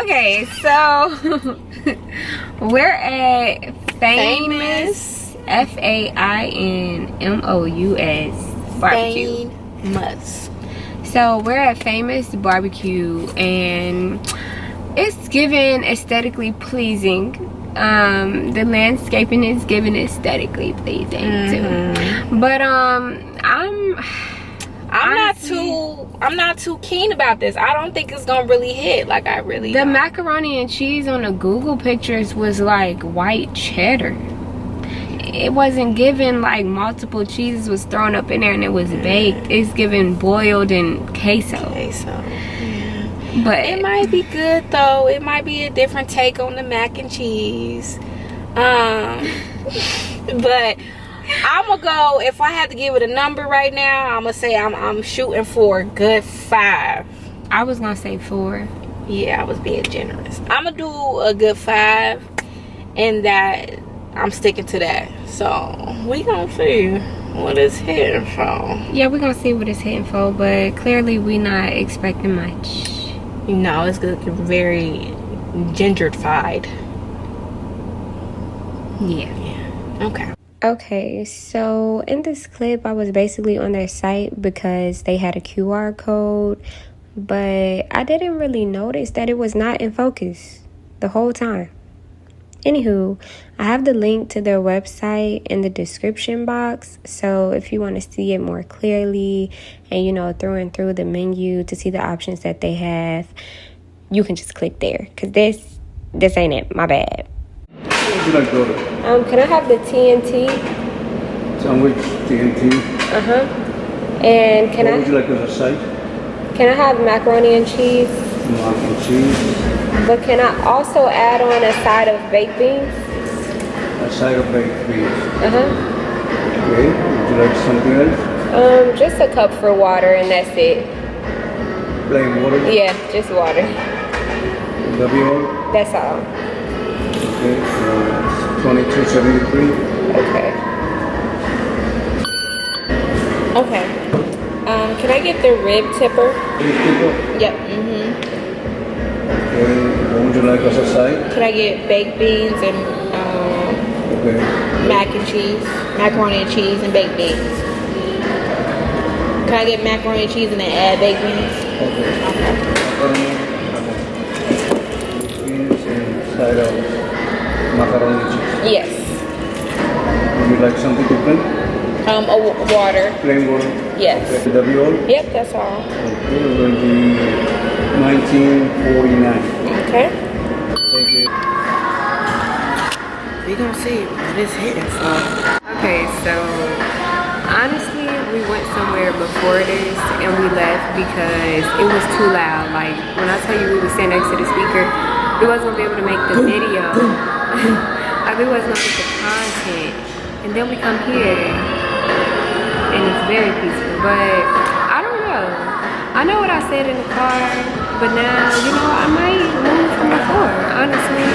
Okay, so we're at Fainmous Fainmous BBQ. Fainmous. So we're at Fainmous BBQ, and it's given aesthetically pleasing. The landscaping is given aesthetically pleasing too. But I'm not too keen about this. I don't think it's gonna really hit. Like, I really the don't. macaroni and cheese on the Google pictures was like white cheddar. It wasn't given like multiple cheeses was thrown up in there and it was baked. It's given boiled and queso. But it might be good though. It might be a different take on the mac and cheese. But I'm gonna go, if I had to give it a number right now, I'm gonna say I'm shooting for a good 5. I was gonna say 4. Yeah, I was being generous. I'm gonna do a good 5, and that I'm sticking to that. So we gonna see what it's hitting for. Yeah, we're gonna see what it's hitting for, but clearly we not expecting much. No, it's gonna get very gingered-fied. Yeah. Okay. Okay, so in this clip I was basically on their site because they had a QR code, but I didn't really notice that it was not in focus the whole time. Anywho, I have the link to their website in the description box, so if you want to see it more clearly and, you know, through and through the menu to see the options that they have, you can just click there, because this ain't it. My bad. What would you like, daughter? Can I have the TNT? Sandwich, TNT. And can What would you like as a side? Can I have macaroni and cheese? Mac and cheese. But can I also add on a side of baked beans? A side of baked beans. Uh-huh. Okay. Would you like something else? Just a cup for water and that's it. Plain water? Yeah, just water. Would that be all? That's all. Okay. It's $22.73. Okay. Okay. Can I get the rib tipper? Yep. Okay. What would you like as a side? Can I get baked beans and Okay. mac and cheese, macaroni and cheese and baked beans? Can I get macaroni and cheese and then add baked beans? Okay. Beans and side of macaroni and cheese. Yes. Would you like something to drink? Water. Plain water? Yes. Okay. Would that be all? Yep, that's all. Okay. It will be $19.49. Okay. Thank you. We gonna see what it's hitting for. Okay, so honestly, we went somewhere before this and we left because it was too loud. Like, when I tell you we would stand next to the speaker, we wasn't gonna be able to make the video. Like, we wasn't gonna get the content. And then we come here and it's very peaceful, but I don't know. I know what I said in the car, but now, you know, I might move from before, honestly.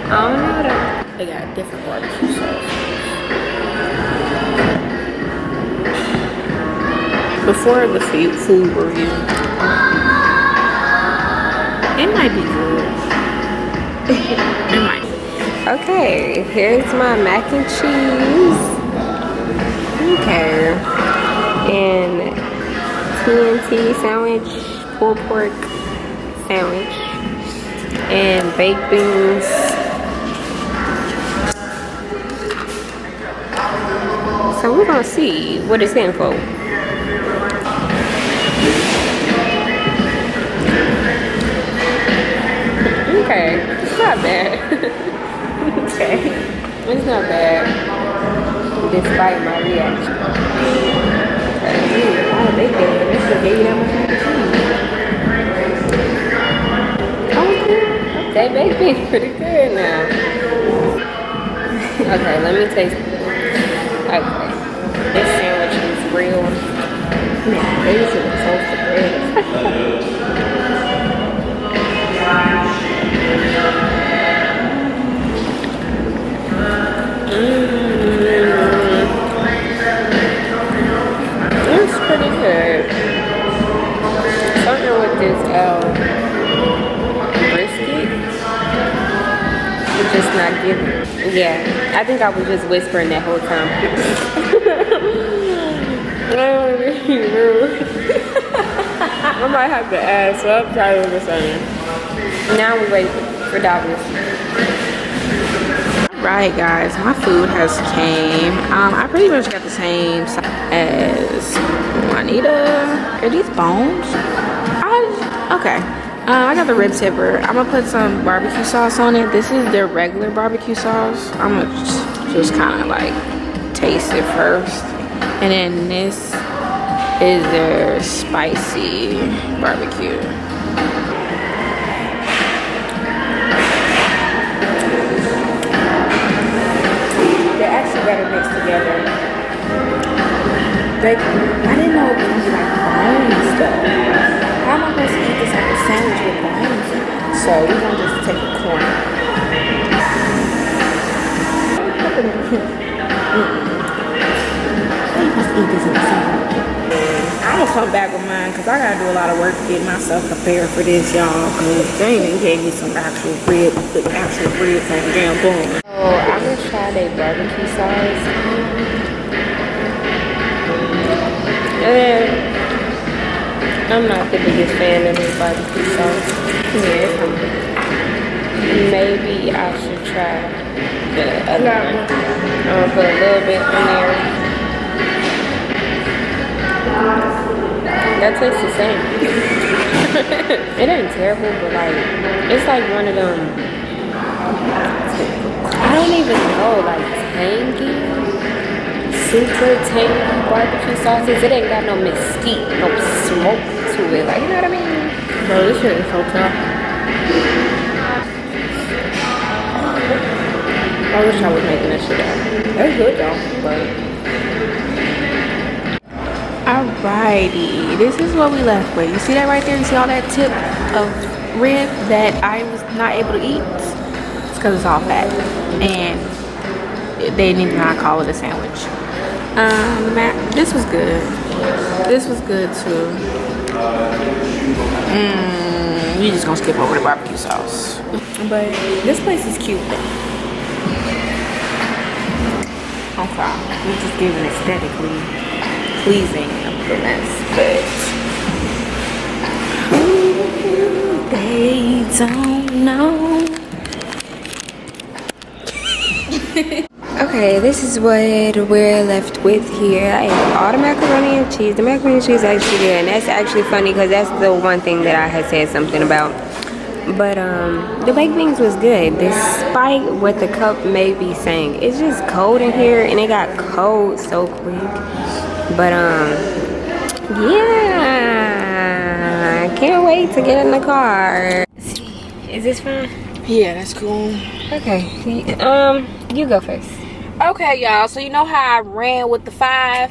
I don't know though. They got different barbecue sauce. Before the food review, it might be good. It might. Okay, here's my mac and cheese. Okay. And TNT sandwich, pulled pork sandwich, and baked beans. So we're gonna see what it's in for. Okay, it's not bad. Okay, it's not bad, despite my reaction. Okay, oh, they gave you that much mac and cheese. Oh, okay. That baked beans pretty good now. Okay, let me taste. Okay, this sandwich is real. Man, they should have toasted bread. It's pretty good. Something with this was just not giving. Yeah, I think I was just whispering that whole time. I might have to ask, so I'm tired of listening. Now we wait for Douglas. Right, guys, my food has came. I pretty much got the same size as Juanita. Are these bones? Okay. I got the rib tipper. I'm gonna put some barbecue sauce on it. This is their regular barbecue sauce. I'm gonna just kind of like taste it first, and then this is their spicy barbecue. They're actually better mixed together. Like, I didn't know it was gonna be like bones though. How am I supposed to eat this like a sandwich with bones in it? So we're gonna just take a corner. How you supposed to eat this in a sandwich? I'm gonna come back with mine because I gotta do a lot of work to get myself prepared for this, y'all. Because they even gave me some actual ribs and damn bone. So I'm gonna try their barbecue sauce. And I'm not the biggest fan of their barbecue sauce. Yeah. Maybe I should try the other one. I'm gonna put a little bit on there. That tastes the same. It ain't terrible, but like, it's like one of them, I don't even know, like tangy, super tangy barbecue sauces. It ain't got no mesquite, no smoke to it, like, you know what I mean? Bro, this shit is so tough. I wish I was making that shit up. That's good though, but. Alrighty, this is what we left with. You see that right there? You see all that tip of rib that I was not able to eat? It's because it's all fat. And they did not call it a sandwich. This was good. This was good too. We just gonna skip over the barbecue sauce. But this place is cute though. Okay, we're just giving aesthetically pleasing appearance, but they don't know. Okay, this is what we're left with here. I ate all the macaroni and cheese. The macaroni and cheese is actually good, and that's actually funny because that's the one thing that I had said something about. But the baked beans was good, despite what the cup may be saying. It's just cold in here, and it got cold so quick. But yeah, I can't wait to get in the car. Is this fine? Yeah, that's cool. Okay, you go first. Okay, y'all, so you know how I ran with the 4.5?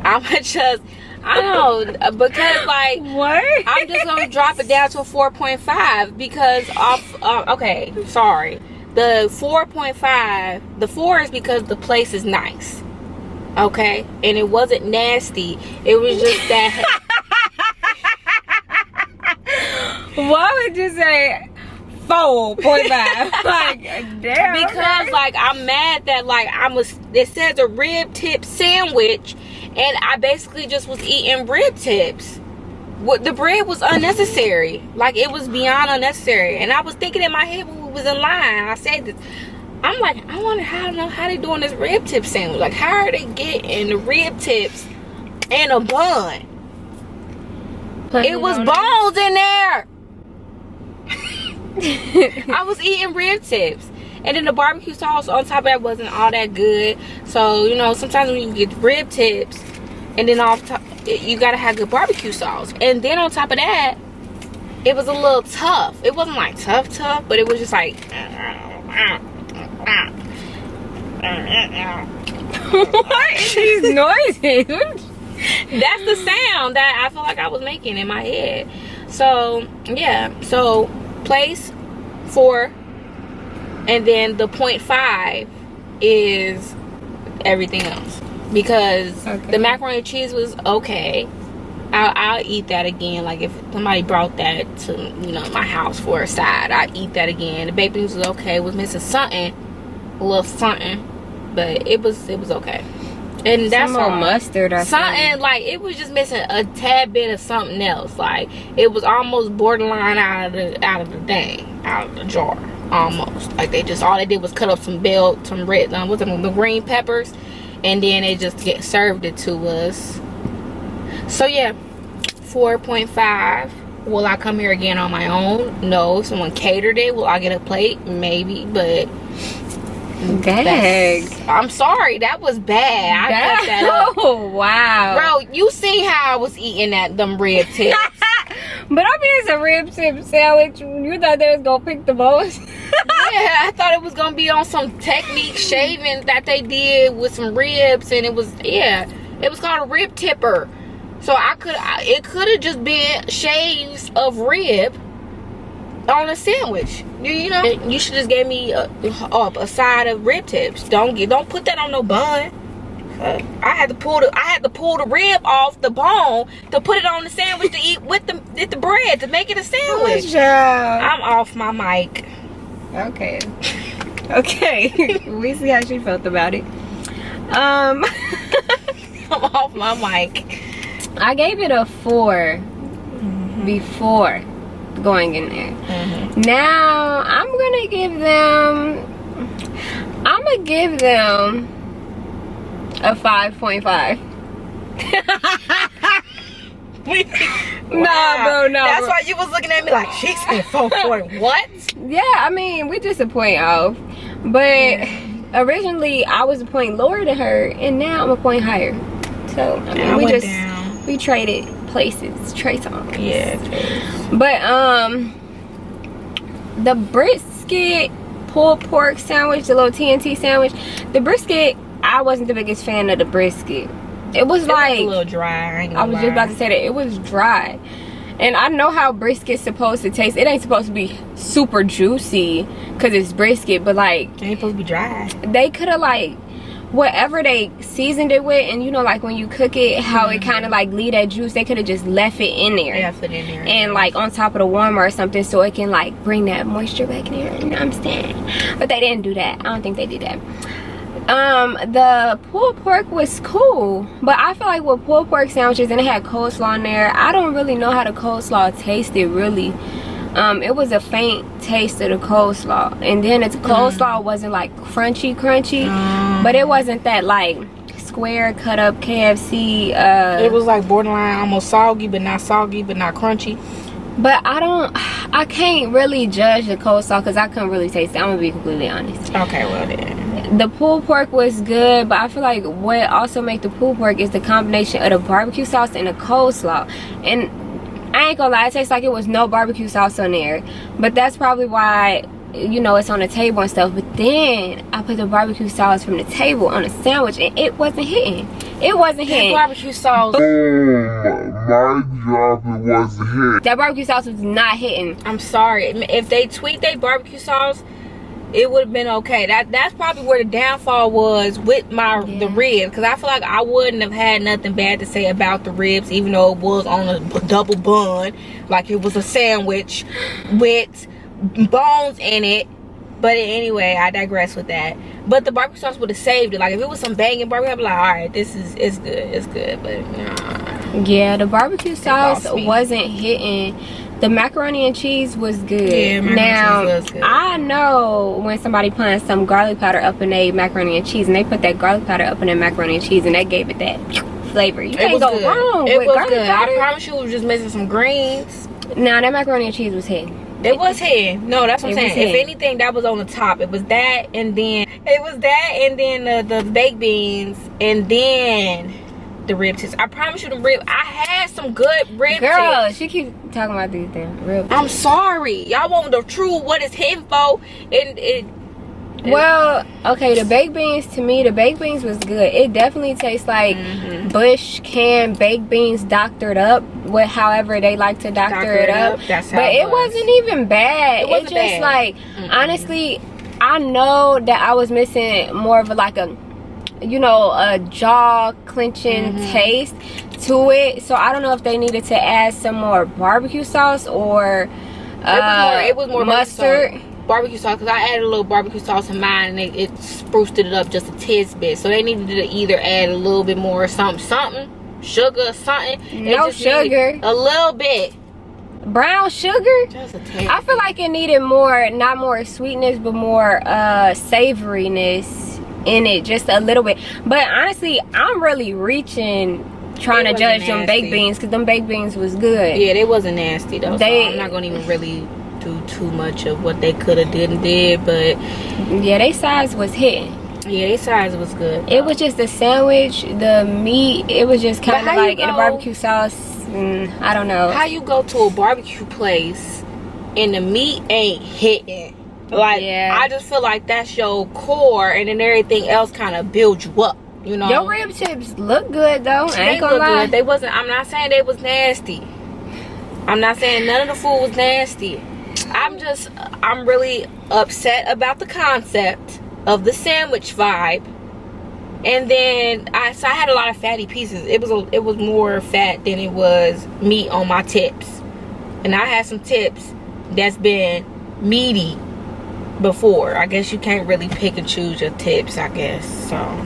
I'ma just, I know, because like, What? I'm just gonna drop it down to a 4.5 because okay, sorry. The 4.5, the 4 is because the place is nice. Okay? And it wasn't nasty. It was just that. Why would you say 4.5? Like, damn. Because like I'm mad that like it says a rib tip sandwich and I basically just was eating rib tips. What the bread was unnecessary. Like it was beyond unnecessary. And I was thinking in my head when we was in line, I said this, I'm like, I wonder how they doing this rib tip sandwich. Like how are they getting the rib tips and a bun? It was bones in there. I was eating rib tips. And then the barbecue sauce on top of that wasn't all that good. So, you know, sometimes when you get rib tips and then off top, you gotta have good barbecue sauce. And then on top of that, it was a little tough. It wasn't like tough, but it was just like What is these noises? that's the sound that I feel like I was making in my head. So yeah, so place 4 and then the 0.5 is everything else because the macaroni and cheese was okay. I'll eat that again. Like if somebody brought that to, you know, my house for a side, I'd eat that again. The baked beans was okay. It was missing something, a little something, but it was okay. And that's some all. mustard or something. Like it was just missing a tad bit of something else. Like it was almost borderline out of the jar. Almost. Like they just, all they did was cut up some red, the green peppers, and then they just served it to us. So yeah, 4.5. Will I come here again on my own? No. Someone catered it. Will I get a plate? Maybe, but dang. I'm sorry, that was bad. I cut that up. Oh wow. Bro, you see how I was eating them rib tips. But I mean, it's a rib tip sandwich. You thought they was gonna pick the most? Yeah, I thought it was gonna be on some technique shaving that they did with some ribs, and it was, yeah, it was called a rib tipper. So it could have just been shades of rib on a sandwich. You know, you should just gave me a side of rib tips. Don't put that on no bun. I had to pull the rib off the bone to put it on the sandwich to eat with the bread to make it a sandwich. Good job. I'm off my mic. Okay. Okay. We see how she felt about it. I'm off my mic. I gave it a 4 before going in there. Now I'm gonna give them a 5.5. Nah, bro, no. That's why you was looking at me like, she said 4 point what? Yeah, I mean, we just a point off. But originally I was a point lower than her, and now I'm a point higher. So I mean, we traded places, trade songs. Yeah. But the brisket pulled pork sandwich, the little TNT sandwich, the brisket, I wasn't the biggest fan of the brisket. It was like a little dry. I was just about to say that. It was dry. And I know how brisket's supposed to taste. It ain't supposed to be super juicy because it's brisket, but like it ain't supposed to be dry. They could have like whatever they seasoned it with, and you know, like when you cook it, how it kind of like leave that juice, they could have just left it in there. Yeah, put it in there. And like on top of the warmer or something, so it can like bring that moisture back in there. You know what I'm saying? But they didn't do that. I don't think they did that. The pulled pork was cool, but I feel like with pulled pork sandwiches, and it had coleslaw in there, I don't really know how the coleslaw tasted really. It was a faint taste of the coleslaw, and then its coleslaw wasn't like crunchy, but it wasn't that like square cut up KFC. It was like borderline, almost soggy, but not crunchy. But I can't really judge the coleslaw because I couldn't really taste it. I'm gonna be completely honest. Okay, well then. The pulled pork was good, but I feel like what also make the pulled pork is the combination of the barbecue sauce and the coleslaw. And I ain't gonna lie, it tastes like it was no barbecue sauce on there. But that's probably why, you know, it's on the table and stuff. But then I put the barbecue sauce from the table on a sandwich, and it wasn't hitting. It wasn't hitting. That barbecue sauce. That barbecue sauce was not hitting. I'm sorry. If they tweaked their barbecue sauce, it would have been okay. That's probably where the downfall was with the ribs, because I feel like I wouldn't have had nothing bad to say about the ribs, even though it was on a double bun, like it was a sandwich with bones in it. But anyway, I digress with that. But the barbecue sauce would have saved it. Like if it was some banging barbecue, I'd be like, all right, it's good. But nah. Yeah, the barbecue sauce wasn't hitting. The macaroni and cheese was good. Yeah, now was good. I know when somebody put some garlic powder up in their macaroni and cheese, and they put that garlic powder up in their macaroni and cheese, and that gave it that flavor. You can't go wrong with garlic powder. I promise you, it was just missing some greens. Nah, that macaroni and cheese was hitting. It was hitting. No, that's what I'm saying. If anything, that was on the top. It was that, and then the baked beans, and then the rib tips. I promise you, I had some good rib tips. Girl, she keeps talking about these damn rib tips. I'm sorry. Y'all want the true what it's hitting for, well, okay, the baked beans, to me, the baked beans was good. It definitely tastes like Bush canned baked beans doctored up with however they like to doctor it up. That's how but it wasn't even bad. It wasn't just bad. Like, honestly, I know that I was missing more of a you know, a jaw clenching taste to it. So I don't know if they needed to add some more barbecue sauce or it was more mustard. Barbecue sauce, because I added a little barbecue sauce in mine, and it spruced it up just a tidbit. So they needed to either add a little bit more something, sugar, something. No sugar. A little bit. Brown sugar? Just a tad. I feel like it needed more, not more sweetness, but more savoriness in it, just a little bit. But honestly, I'm really reaching trying to judge them baked beans, because them baked beans was good. Yeah, they wasn't nasty though. So I'm not gonna even really do too much of what they could have did and did, but yeah, they size was hitting. Yeah, their size was good. It was just the sandwich, the meat, it was just kind of like in the barbecue sauce. I don't know. How you go to a barbecue place and the meat ain't hitting? Like, yeah. I just feel like that's your core, and then everything else kind of builds you up, you know? Your rib tips look good though. I ain't gonna look lie. good. They wasn't. I'm not saying they was nasty. I'm not saying none of the food was nasty. I'm really upset about the concept of the sandwich vibe. And then I had a lot of fatty pieces. It was more fat than it was meat on my tips. And I had some tips that's been meaty before. I guess you can't really pick and choose your tips, I guess. So,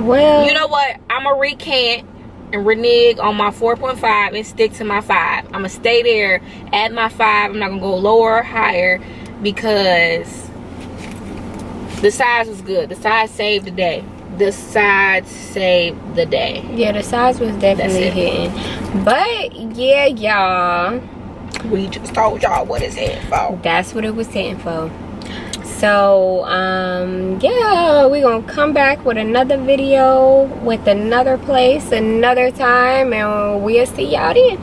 well, you know what? I'm gonna recant and renege on my 4.5 and stick to my 5. I'm gonna stay there at my 5. I'm not gonna go lower or higher, because the size was good. The size saved the day. The size saved the day. Yeah, the size was definitely hitting. But yeah, y'all, we just told y'all what it's hitting for. That's what it was hitting for. So yeah, we're gonna come back with another video with another place another time, and we'll see y'all then.